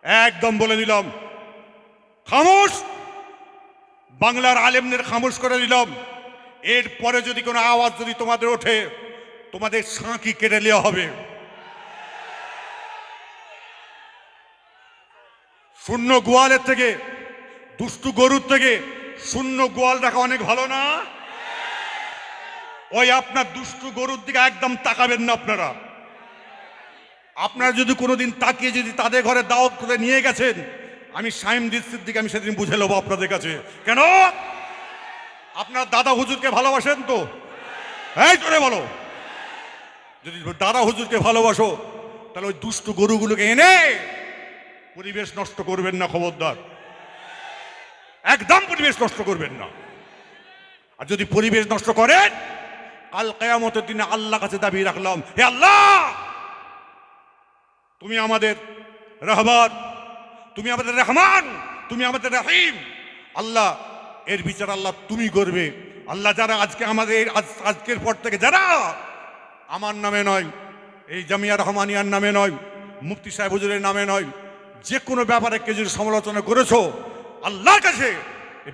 একদম বলে দিলাম, খামোশ। বাংলার আলেমদের খামোশ করে দিলাম। এরপরে যদি কোনো আওয়াজ যদি তোমাদের ওঠে, তোমাদের সাঁকি কেটে নেওয়া হবে। শূন্য গোয়ালের থেকে, দুষ্টু গরুর থেকে শূন্য গোয়াল রাখা অনেক ভালো না? ওই আপনার দুষ্টু গরুর দিকে একদম তাকাবেন না আপনারা। আপনারা যদি কোনোদিন তাকিয়ে যদি তাদের ঘরে দাওয়াত করে নিয়ে গেছেন, আমি শাইম সিদ্দিকী আমি সেদিন বুঝে নেবো আপনাদের কাছে। কেন? আপনার দাদা হুজুরকে ভালোবাসেন তো? এই জোরে বলো। যদি দাদা হুজুরকে ভালোবাসো, তাহলে ওই দুষ্টু গরুগুলোকে এনে পরিবেশ নষ্ট করবেন না, খবরদার। একদম পরিবেশ নষ্ট করবেন না। আর যদি পরিবেশ নষ্ট করেন, কাল কিয়ামতের দিনে আল্লাহ কাছে দাবি রাখলাম, হে আল্লাহ, তুমি আমাদের রহমান, তুমি আমাদের রহমান, তুমি আমাদের রহিম। আল্লাহ, এর বিচার আল্লাহ তুমি করবে। আল্লাহ, যারা আজকে আমাদের আজকের পর থেকে যারা আমার নামে নয়, এই জামিয়া রহমানিয়ার নামে নয়, মুফতি সাহেব হুজুরের নামে নয়, যে কোনো ব্যাপারে কেউ যদি সমালোচনা করেছো, আল্লাহর কাছে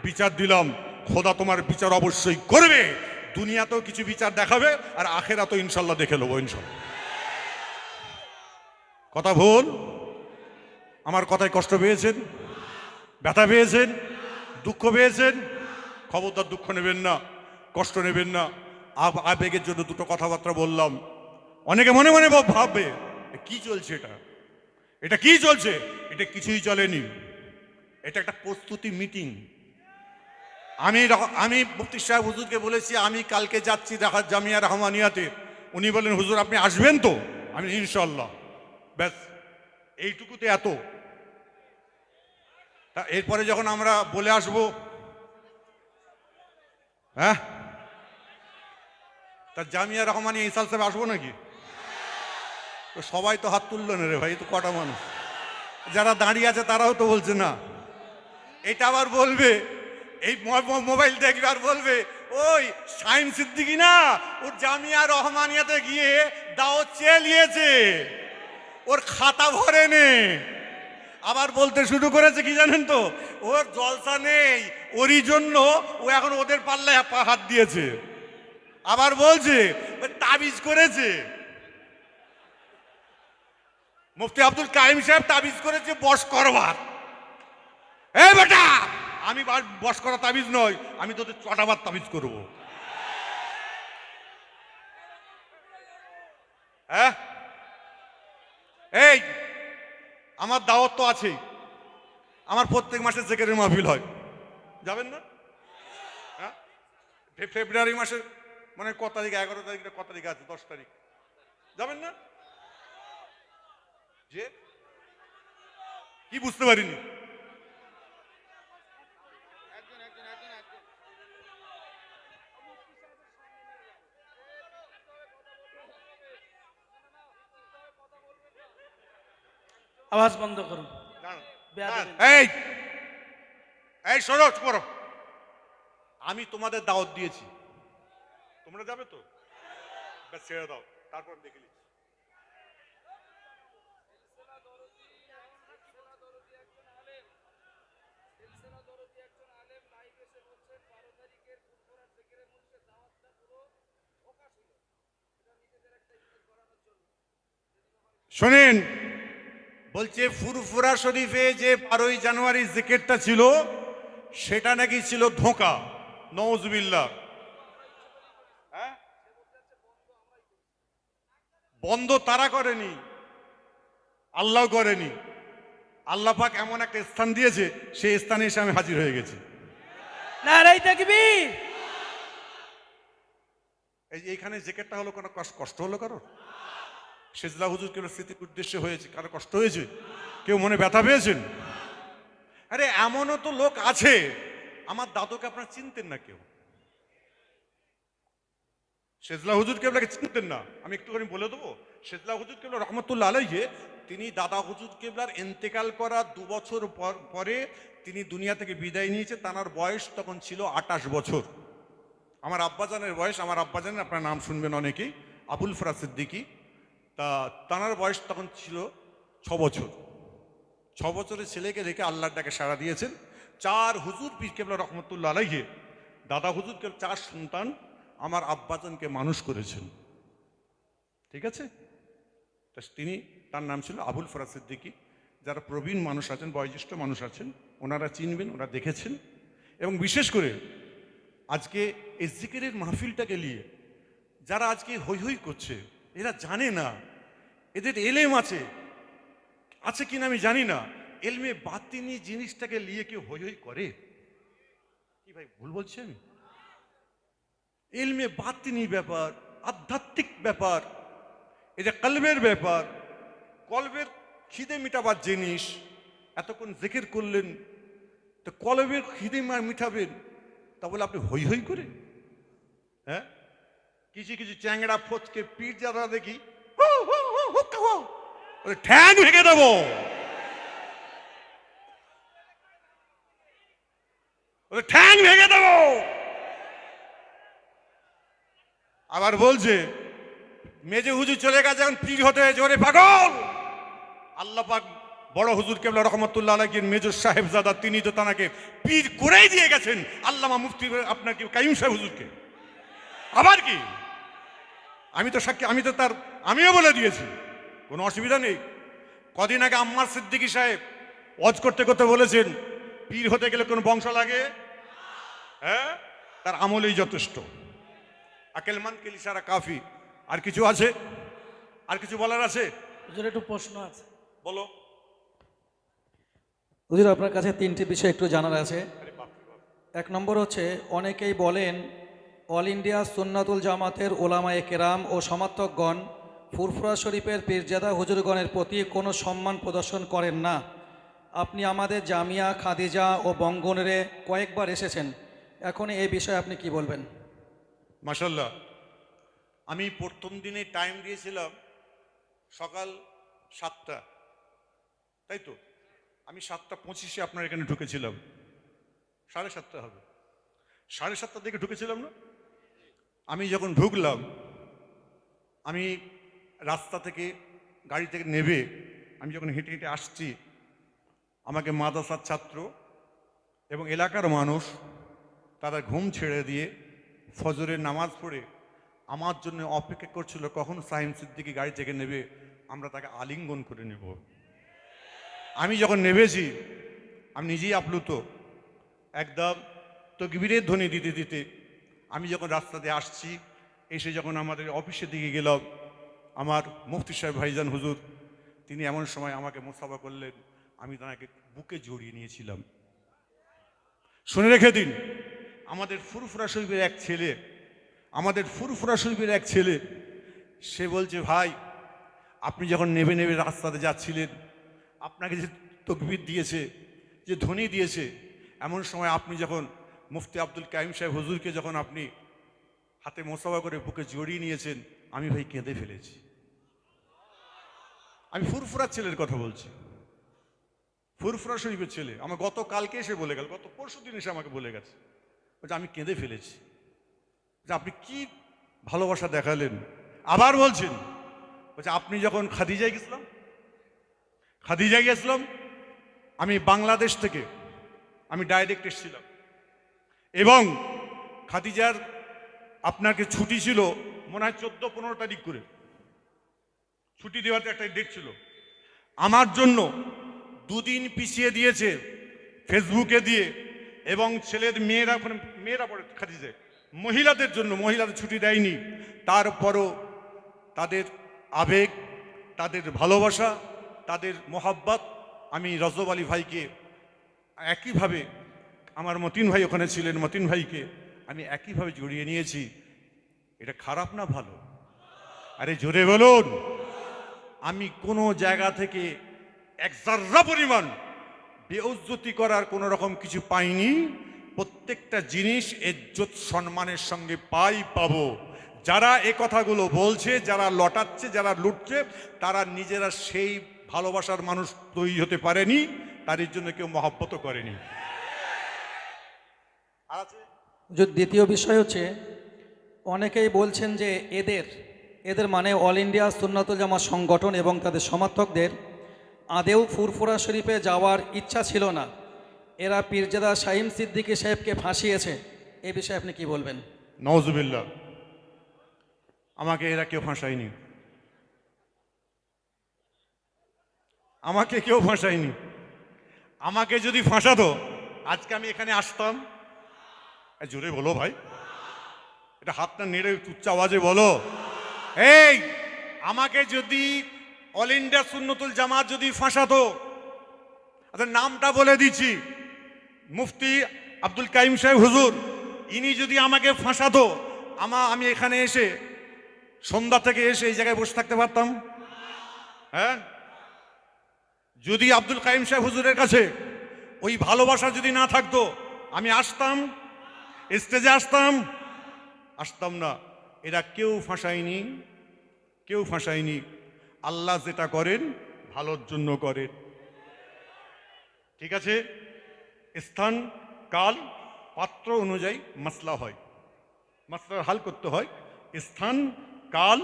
বিচার দিলাম, খোদা তোমার বিচার অবশ্যই করবে। দুনিয়াতেও কিছু বিচার দেখাবে, আর আখেরাতেও ইনশাল্লাহ দেখে নেবো, ইনশাল্লাহ। কথা ভুল? আমার কথায় কষ্ট পেয়েছেন? ব্যথা পেয়েছেন? দুঃখ পেয়েছেন? খবরদার দুঃখ নেবেন না, কষ্ট নেবেন না। আবেগের জন্য দুটো কথাবার্তা বললাম। অনেকে মনে মনে ভাববে কি চলছে, এটা কি চলছে? এটা কিছুই চলেনি, এটা একটা প্রস্তুতি মিটিং। আমি মুফতি সাহেব হুজুরকে বলেছি আমি কালকে যাচ্ছি জামিয়া রহমানিয়াতে। উনি বলেন, হুজুর আপনি আসবেন তো? আমি ইনশাল্লাহ। ব্যাস এইটুকুতে এত। তা এরপরে যখন আমরা বলে আসব, হ্যাঁ, তা জামিয়া রহমানিয়া ইসাল সাহেব আসবো নাকি? তো সবাই তো হাত তুললো না রে ভাই, তো কটা মানুষ যারা দাঁড়িয়ে আছে তারাও তো বলছে না। এটা আবার বলবে, এই মোবাইল দেখবে আর বলবে, ওই শাইম সিদ্দিকী না, ওর জামিয়া রহমানিয়াতে গিয়ে দাওয়াত চেয়ে নিয়েছে, ওর খাতা ভরে নে। আবার বলতে শুরু করেছে কি জানেন তো, ওর জলসা নেই, ওরই জন্য ও এখন ওদের পাল্লায় হাত দিয়েছে। আবার বলছে তাবিজ করেছে, মুফতি আব্দুল কাইম সাহেব তাবিজ করেছে বশ করবার। এই বেটা, আমি বশ করা তাবিজ নয়, আমি তোদের চটাবার তাবিজ করব। হ্যাঁ, এই আমার দাওয়াত তো আছেই, আমার প্রত্যেক মাসে জিকিরের মাহফিল হয়, যাবেন না? হ্যাঁ, ফেব্রুয়ারি মাসে মানে কত তারিখ, 11 তারিখ, কত তারিখ আছে, 10 তারিখ, যাবেন না? যে কি বুঝতে পারিনি? আওয়াজ বন্ধ করুন। এই এই সরো, করো। আমি তোমাদের দাওয়াত দিয়েছি, তোমরা যাবে তো? ব্যাস ছেড়ে দাও, তারপর দেখে নিচ্ছি। শোনেন, বলছে ফুরফুরা শরীফে যে 12ই জানুয়ারি জিকিরটা ছিল, সেটা নাকি ছিল ধোঁকা। নওজুবিল্লাহ। হ্যাঁ, বন্ধ তারা করেনি, আল্লাহ করেনি। আল্লাহ পাক এমন একটা স্থান দিয়েছে, সেই স্থানে এসে আমি হাজির হয়ে গেছি। নারায়ে তাকবীর। এইখানে জিকিরটা হলো, কোনো কষ্ট হলো কারো? সেজলা হুজুর কেউ স্মৃতির উদ্দেশ্যে হয়েছে, কারো কষ্ট হয়েছে? কেউ মনে ব্যথা পেয়েছেন? আরে এমনও তো লোক আছে, আমার দাদুকে আপনারা চিনতেন না কেউ, সেজলা হুজুর কেবলাকে চিনতেন না। আমি একটুখানি বলে দেবো, সেজলা হুজুর কেবলা রহমতুল্লাহ আলাইহি, তিনি দাদা হুজুর কেবলার ইন্তেকাল করা 2 বছর পরে তিনি দুনিয়া থেকে বিদায় নিয়েছে। তার বয়স তখন ছিল 28 বছর। আমার আব্বাজানের বয়স, আমার আব্বাজানের আপনার নাম শুনবেন অনেকেই, আবুল ফরাজ সিদ্দিকী। তা তার বয়স তখন ছিল 6 বছর। বছরের ছেলেকে রেখে আল্লাহর ডাকে সাড়া দিয়েছেন। 4 হুজুর পীর কেবলা রহমতুল্লাহ আলাইহি, দাদা হুজুরকে 4 সন্তান আমার আব্বাজানকে মানুষ করেছেন। ঠিক আছে, তা তিনি, তার নাম ছিল আবুল ফরাজ সিদ্দিকী। যারা প্রবীণ মানুষ আছেন, বয়োজ্যেষ্ঠ মানুষ আছেন, ওনারা চিনবেন, ওনারা দেখেছেন। এবং বিশেষ করে আজকে এই জিকিরের মাহফিলটাকে নিয়ে যারা আজকে হৈ হৈ করছে, এরা জানে না এদের এলেম আছে কিনা আমি জানি না। এলমে বাতিনি জিনিসটাকে নিয়ে কেউ হৈ হৈ করে কি? ভাই ভুল বলছি আমি? এলমে বাতিনি ব্যাপার, আধ্যাত্মিক ব্যাপার, এটা কলবের ব্যাপার, কলবের খিদে মিটাবার জিনিস। এতক্ষণ জিকির করলেন, তো কলবের খিদে মিটাবেন, তা বলে আপনি হৈ হৈ করে? হ্যাঁ, কিছু কিছু চ্যাংড়া ফচকে পিঠ যারা দেখি ঠ্যাং ভেঙে দেবো, ঠ্যাং ভেঙে দেবো। আবার বলছে মেজে হুজুর চলে গেছে, এখন পীর হতে হয়েছে। ওরে পাগল, আল্লাহ পাক বড় হুজুর কেবলা রহমতুল্লাহ আলাইহির মেজর সাহেবজাদা, তিনি তো তাকে পীর করেই দিয়ে গেছেন আল্লামা মুফতি আপনার কি কাইয়ুম সাহেব হুজুরকে। আবার কি, আমি তো সাক্ষী, আমিও বলে দিয়েছি, কোনো অসুবিধা নেই। কদিন আগে আম্মার সিদ্দিকী সাহেব ওয়াজ করতে করতে বলেছেন পীর হতে গেলে কোন বংশ লাগে? হ্যাঁ, তার আমলেই যথেষ্ট। আকেলমান কেলি সারা কাফি। আর কিছু আছে? আর কিছু বলার আছে? হুজুর একটু প্রশ্ন আছে। বলো। হুজুর, আপনার কাছে 3টি বিষয় একটু জানার আছে। 1 নম্বর হচ্ছে, অনেকেই বলেন অল ইন্ডিয়া সুন্নাতুল জামাতের ওলামায়ে কেরাম ও সমর্থকগণ ফুরফুরা শরীফের পীরজাদা হুজুরগণের প্রতি কোনো সম্মান প্রদর্শন করেন না। আপনি আমাদের জামিয়া খাদিজা ও বঙ্গনের কয়েকবার এসেছেন, এখন এই বিষয়ে আপনি কি বলবেন? মাশাআল্লাহ, আমি প্রথম দিনে টাইম দিয়েছিলাম সকাল 7টা, তাই তো? আমি 7:25 আপনার এখানে ঢুকেছিলাম। 7:30 হবে, 7:30 দিকে ঢুকেছিলাম না? আমি যখন ঢুকলাম, আমি রাস্তা থেকে গাড়ি থেকে নেবে আমি যখন হেঁটে হেঁটে আসছি, আমাকে মাদ্রাসার ছাত্র এবং এলাকার মানুষ তারা ঘুম ছেড়ে দিয়ে ফজরের নামাজ পড়ে আমার জন্য অপেক্ষা করছিল কখন সাহিম সিদ্দিকী গাড়ি থেকে নেবে, আমরা তাকে আলিঙ্গন করে নেব। আমি যখন নেবেছি, আমি নিজেই আপ্লুত, একদম তকবীরের ধ্বনি দিতে দিতে আমি যখন রাস্তা দিয়ে আসছি, এসে যখন আমাদের অফিসের দিকে গেলাম, আমার মুফতি সাহেব ভাইজান হুজুর তিনি এমন সময় আমাকে মোসাফা করলেন, আমি তাকে বুকে জড়িয়ে নিয়েছিলাম। শুনে রেখে দিন, আমাদের ফুরফুরা শরীফের এক ছেলে, সে বলছে ভাই আপনি যখন নেবে নেবে রাস্তাতে যাচ্ছিলেন, আপনাকে যে তকবীর দিয়েছে, যে ধ্বনি দিয়েছে, এমন সময় আপনি যখন মুফতি আব্দুল কাইয়ুম সাহেব হুজুরকে যখন আপনি হাতে মোসাফা করে বুকে জড়িয়ে নিয়েছেন, আমি ভাই কেঁদে ফেলেছি। আমি ফুরফুরা ছেলের কথা বলছি, ফুরফুরা শরীফের ছেলে। আমার গতকালকে এসে বলে গেল, গত পরশু দিন এসে আমাকে বলে গেছে, বলছে আমি কেঁদে ফেলেছি, যে আপনি কি ভালোবাসা দেখালেন। আবার বলছেন, বলছে আপনি যখন খাদিজায় গেছিলাম, আমি বাংলাদেশ থেকে আমি ডাইরেক্ট এসেছিলাম, এবং খাদিজার আপনাকে ছুটি ছিল মনে হয় 14-15 তারিখ করে ছুটি দেওয়াতে একটা ডেট ছিল, আমার জন্য 2 দিন পিছিয়ে দিয়েছে ফেসবুকে দিয়ে, এবং ছেলের মেয়েরা পড়ে খাদিজায়, মহিলাদের জন্য মহিলাদের ছুটি দেয়নি। তারপরও তাদের আবেগ, তাদের ভালোবাসা, তাদের মোহাব্বত, আমি রজব আলী ভাইকে একইভাবে, আমার মতিন ভাই ওখানে ছিলেন, মতিন ভাইকে আমি একইভাবে জড়িয়ে নিয়েছি। এটা খারাপ না ভালো? আরে জোরে বলুন। আমি কোনো জায়গা থেকে এক জাররা পরিমাণ বেইজ্জতি করার কোনো রকম কিছু পাইনি। প্রত্যেকটা জিনিস ইজ্জত সম্মানের সঙ্গে পাবো। যারা এ কথাগুলো বলছে, যারা লটাচ্ছে, যারা লুটছে, তারা নিজেরা সেই ভালোবাসার মানুষ তৈরি হতে পারেনি, তার জন্য কেউ মহব্বত করেনি। দ্বিতীয় বিষয় হচ্ছে, অনেকেই বলছেন যে এদের মানে অল ইন্ডিয়া সুন্নাতুল জামাত সংগঠন এবং তাদের সমর্থকদের আদেও ফুরফুরা শরীফে যাওয়ার ইচ্ছা ছিল না, এরা পীরজাদা শাহিম সিদ্দিকী সাহেবকে ফাঁসিয়েছে, এ বিষয়ে আপনি কি বলবেন? নওজুবিল্লাহ, আমাকে এরা কেউ ফাঁসায়নি, আমাকে কেউ ফাঁসায়নি। আমাকে যদি ফাঁসাতো আজকে আমি এখানে আসতাম? জোরে বলো ভাই, এটা হাতটা নেড়ে উচ্চ আওয়াজে বলো। এই আমাকে যদি অল ইন্ডিয়া সুন্নতুল জামাত যদি ফাঁসাতো, আচ্ছা নামটা বলে দিচ্ছি, মুফতি আব্দুল কাইম সাহেব হুজুর, ইনি যদি আমাকে ফাঁসাতো, আমি এখানে এসে সন্ধ্যা থেকে এসে এই জায়গায় বসে থাকতে পারতাম? হ্যাঁ, যদি আব্দুল কাইম সাহেব হুজুরের কাছে ওই ভালোবাসা যদি না থাকতো আমি আসতাম? স্টেজে আসতাম? আসতাম না। এরা কেউ ফাঁসায়নি, কেউ ফাঁসায়নি। আল্লাহ যেটা করেন ভালোর জন্য করেন, ঠিক আছে? স্থান কাল পাত্র অনুযায়ী মাসলা হয়, মাসলার হাল করতে হয়। স্থান কাল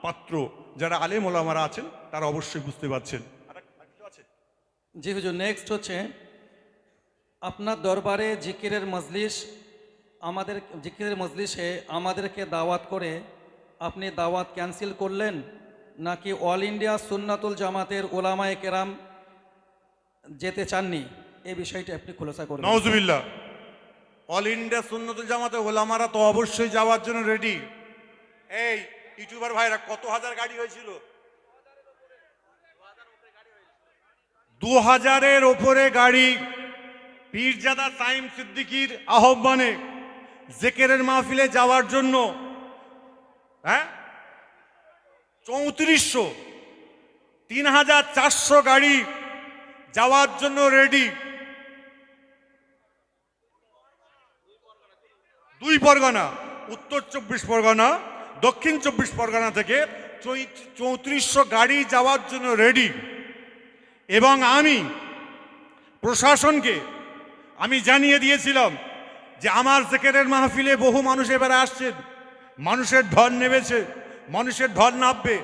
পাত্র, যারা আলেম ওলামারা আছেন তারা অবশ্যই বুঝতে পারছেন। জি হুজুর, নেক্সট হচ্ছে আপনার দরবারে জিকিরের মজলিসে আমাদেরকে দাওয়াত করে আপনি দাওয়াত ক্যান্সেল করলেন, নাকি অল ইন্ডিয়া সুন্নাতুল জামাতের ওলামায়ে কেরাম যেতে চাননি, এই বিষয়টি আপনি খোলাসা করবেন? নাউজুবিল্লাহ, অল ইন্ডিয়া সুন্নাতুল জামাতের ওলামারা তো অবশ্যই যাওয়ার জন্য রেডি। এই ইউটিউবার ভাইরা, কত হাজার গাড়ি হয়েছিল? 2000-এর ওপরে গাড়ি পীরজাদা শাহিম সিদ্দিকীর আহ্বানে জেকেরের মাহফিলে যাওয়ার জন্য। হ্যাঁ, 3400 3400 গাড়ি যাওয়ার জন্য রেডি। 2 পরগনা, উত্তর 24 পরগনা, দক্ষিণ 24 পরগনা থেকে 3400 গাড়ি যাওয়ার জন্য রেডি। এবং আমি প্রশাসনকে আমি জানিয়ে দিয়েছিলাম যে আমার জেকেরের মাহফিলে বহু মানুষ এবারে আসছেন, মানুষের ঢল নেমেছে, মানুষের ঢল নামবে।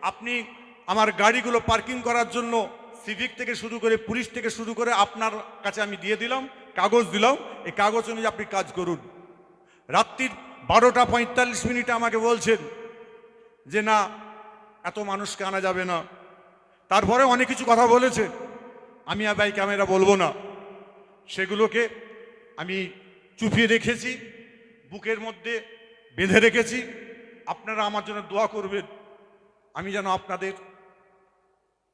আপনি আমার গাড়িগুলো পার্কিং করার জন্য সিভিক থেকে শুরু করে পুলিশ থেকে শুরু করে আপনার কাছে আমি দিয়ে দিলাম, কাগজ দিলাম, এই কাগজ অনুযায়ী আপনি কাজ করুন। রাত্রির 12টা 45 মিনিটে আমাকে বলছেন যে না, এত মানুষকে আনা যাবে না। তারপরে অনেক কিছু কথা বলেছে, আমি আর ভাই ক্যামেরা বলবো না, সেগুলোকে আমি চুপিয়ে রেখেছি, বুকের মধ্যে বেঁধে রেখেছি। আপনারা আমার জন্য দোয়া করবেন, আমি যেন আপনাদের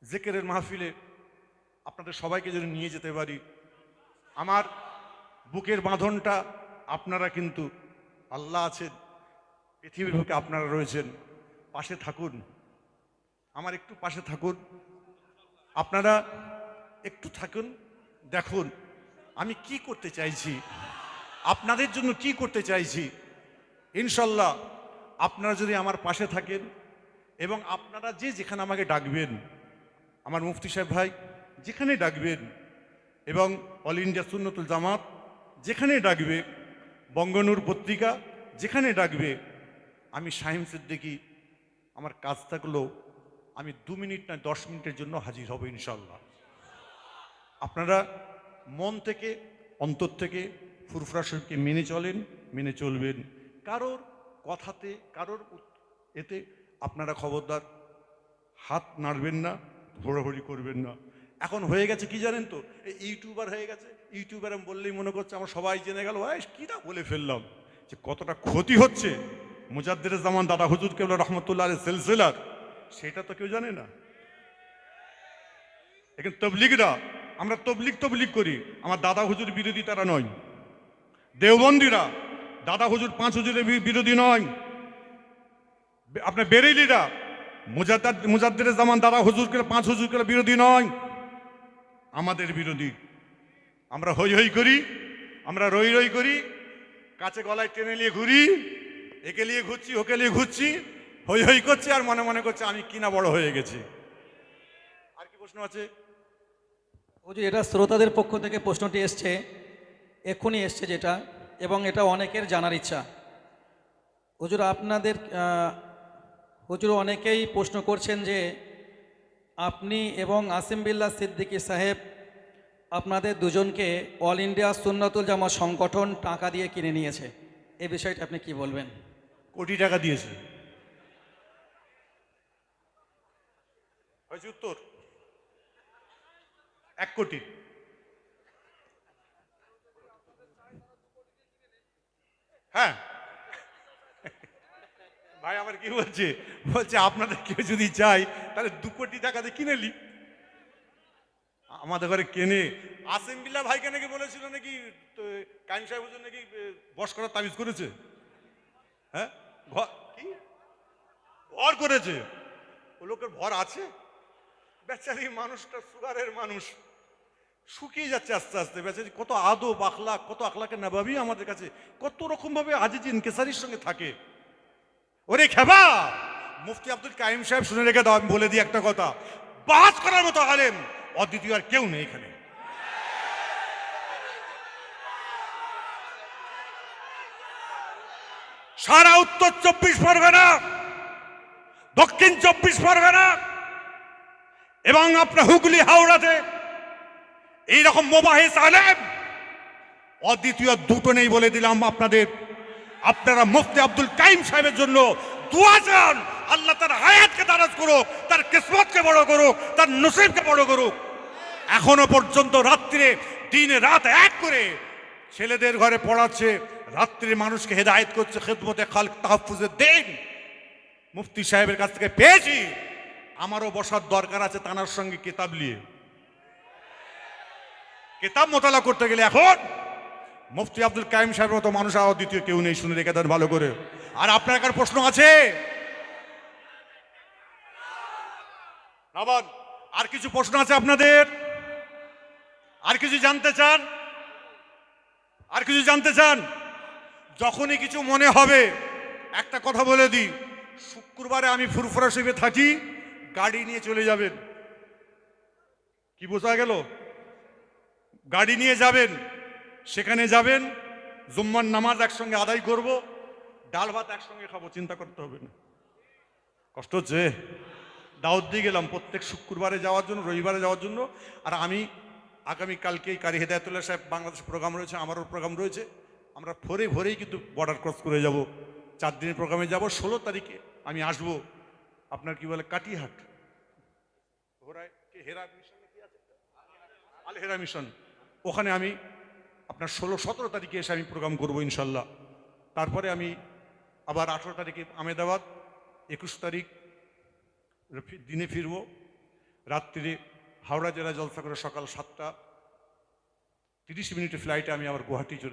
জেকেরের মাহফিলে আপনাদের সবাইকে যেন নিয়ে যেতে পারি। আমার বুকের বাঁধনটা আপনারা, কিন্তু আল্লাহ আছেন, পৃথিবীর বুকে আপনারা রয়েছেন, পাশে থাকুন, আমার একটু পাশে থাকুন, আপনারা একটু থাকুন, দেখুন আমি কি করতে চাইছি, আপনাদের জন্য কি করতে চাইছি। ইনশাল্লাহ আপনারা যদি আমার পাশে থাকেন এবং আপনারা যেখানে আমাকে ডাকবেন, আমার মুফতি সাহেব ভাই যেখানে ডাকবেন, এবং অল ইন্ডিয়া সুন্নতুল জামাত যেখানে ডাকবে, বঙ্গনূর পত্রিকা যেখানে ডাকবে, আমি শাহিম সিদ্দিকী আমার কাজ থাকলেও আমি 2 মিনিট না 10 মিনিটের জন্য হাজির হব ইনশাল্লাহ। আপনারা মন থেকে, অন্তর থেকে ফুরফুরা শরীফকে মেনে চলেন, মেনে চলবেন। কারোর কথাতে, কারোর এতে আপনারা খবরদার হাত নাড়বেন না, হুড়োহুড়ি করবেন না। এখন হয়ে গেছে কি জানেন তো, এই ইউটিউবার হয়ে গেছে। ইউটিউবার আমি বললেই মনে করছে আমার সবাই জেনে গেল, কিটা বলে ফেললাম, যে কতটা ক্ষতি হচ্ছে মুজাদ্দিদ জামান দাদা হুজুর কেবলা রহমতুল্লাহ আলাইহির সিলসিলার, সেটা তো কেউ জানে না। এখন তবলিগরা, আমরা তবলিগ করি, আমার দাদা হুজুর বিরোধী তারা নয়। দেওবন্দিরা দাদা হুজুর 5 হুজুরের বিরোধী নয়। আপনার বেরেলিরা মুজাদ্দিদ জামান দাদা হুজুরকে 5 হুজুরকে বিরোধী নয়, আমাদের বিরোধী। আমরা হই হই করি, আমরা রই রই করি, কাছে গলায় টেনে নিয়ে ঘুরি, একে নিয়ে ঘুরছি, ওকে নিয়ে ঘুরছি, হই হই করছি, আর মনে মনে করছে আমি কিনা বড় হয়ে গেছি। আর কি প্রশ্ন আছে? হুজুর, এটা শ্রোতাদের পক্ষ থেকে প্রশ্নটি এসছে, এক্ষুনি এসছে যেটা, এবং এটা অনেকের জানার ইচ্ছা। হুজুর, হুজুর অনেকেই প্রশ্ন করছেন যে আপনি এবং আসিম বিল্লাহ সিদ্দিকী সাহেব আপনাদের দুজনকে অল ইন্ডিয়া সুন্নাতুল জামাত সংগঠন টাকা দিয়ে কিনে নিয়েছে, এই বিষয়টা আপনি কি বলবেন? কোটি টাকা দিয়েছে। হয়েছে উত্তর 1 কোটি। হ্যাঁ ভাই আমার কি বলছে, বলছে আপনাদের কেউ যদি চাই তাহলে 2 কোটি টাকাতে কিনে নি। আমাদের ঘরে কেনে আসিম বিল্লাহ ভাইকে নাকি বলেছিল নাকি কাইম সাহেব হুজুর নাকি বস করার তাবিজ করেছে। হ্যাঁ কি ভর করেছে? ও লোকের ভর আছে? বেচারি মানুষটা সুগারের মানুষ, শুকিয়ে যাচ্ছে আস্তে আস্তে। বেচারি কত আদব আখলাক, কত আখলাকে নবাবী আমাদের কাছে কত রকম ভাবে আজিজ ইনকেসারির সঙ্গে থাকে। ওরে খেবা, মুফতি আব্দুল কাইম সাহেব শুনে রেখে দাও, আমি বলে দিই একটা কথা, বাস করার মতো আলেম অদ্বিতীয় আর কেউ নেই এখানে। সারা উত্তর 24 পরগনা, দক্ষিণ 24 পরগনা এবং আপনার হুগলি হাওড়াতে এইরকম মোবাহিস আলেম অদ্বিতীয় দুটো নেই বলে দিলাম আপনাদের। আপনারা মুফতি আব্দুল কাইম সাহেবের জন্য দোয়া চান, আল্লাহ তার হায়াতকে দারাজ করুক, তার কিসমতকে বড় করুক, তার নসিবকে বড় করুক। এখনো পর্যন্ত রাত্রে দিনে রাত এক করে ছেলেদের ঘরে পড়াচ্ছে, রাত্রে মানুষকে হেদায়েত করছে, খেদমতে খালক তাহফুজের দিন মুফতি সাহেবের কাছ থেকে পেয়েছি। আমারও বসার দরকার আছে তানার সঙ্গে কিতাব নিয়ে, কিতাব মোতালা করতে গেলে এখন মুফতি আব্দুল কাইম সাহেবের মতো মানুষ আর দ্বিতীয় কেউ নেই, শুনে রেখে দেন ভালো করে। আর আপনার কার প্রশ্ন আছে? আবার আর কিছু প্রশ্ন আছে আপনাদের? আর কিছু জানতে চান? আর কিছু জানতে চান? যখনই কিছু মনে হবে একটা কথা বলে দিই, শুক্রবারে আমি ফুরফুরা শরীফে থাকি, গাড়ি নিয়ে চলে যাবেন। কি বোঝা গেল? গাড়ি নিয়ে যাবেন, সেখানে যাবেন, জুম্মার নামাজ একসঙ্গে আদায় করব, ডাল ভাত একসঙ্গে খাবো, চিন্তা করতে হবে না। কষ্ট হচ্ছে? দাওয়াত দিয়ে গেলাম প্রত্যেক শুক্রবারে যাওয়ার জন্য, রবিবারে যাওয়ার জন্য। আর আমি আগামীকালকেই কারি হেদায়তুল্লাহ সাহেব বাংলাদেশ প্রোগ্রাম রয়েছে, আমারও প্রোগ্রাম রয়েছে, আমরা ভোরেই কিন্তু বর্ডার ক্রস করে যাব। 4 দিনের প্রোগ্রামে যাব। 16 তারিখে আমি আসব আপনার কি বলে কাটিহাট, হেরা মিশন কি আছে, আল হেরা মিশন, ওখানে আমি আপনার 16-17 তারিখে এসে আমি প্রোগ্রাম করবো ইনশাল্লাহ। তারপরে আমি আবার 18 তারিখে আহমেদাবাদ, 21 তারিখ দিনে ফিরব, রাত্রিরে হাওড়া জেলা জলসা করে সকাল 7টা 30 মিনিটের ফ্লাইটে আমি আবার গুয়াহাটি চলে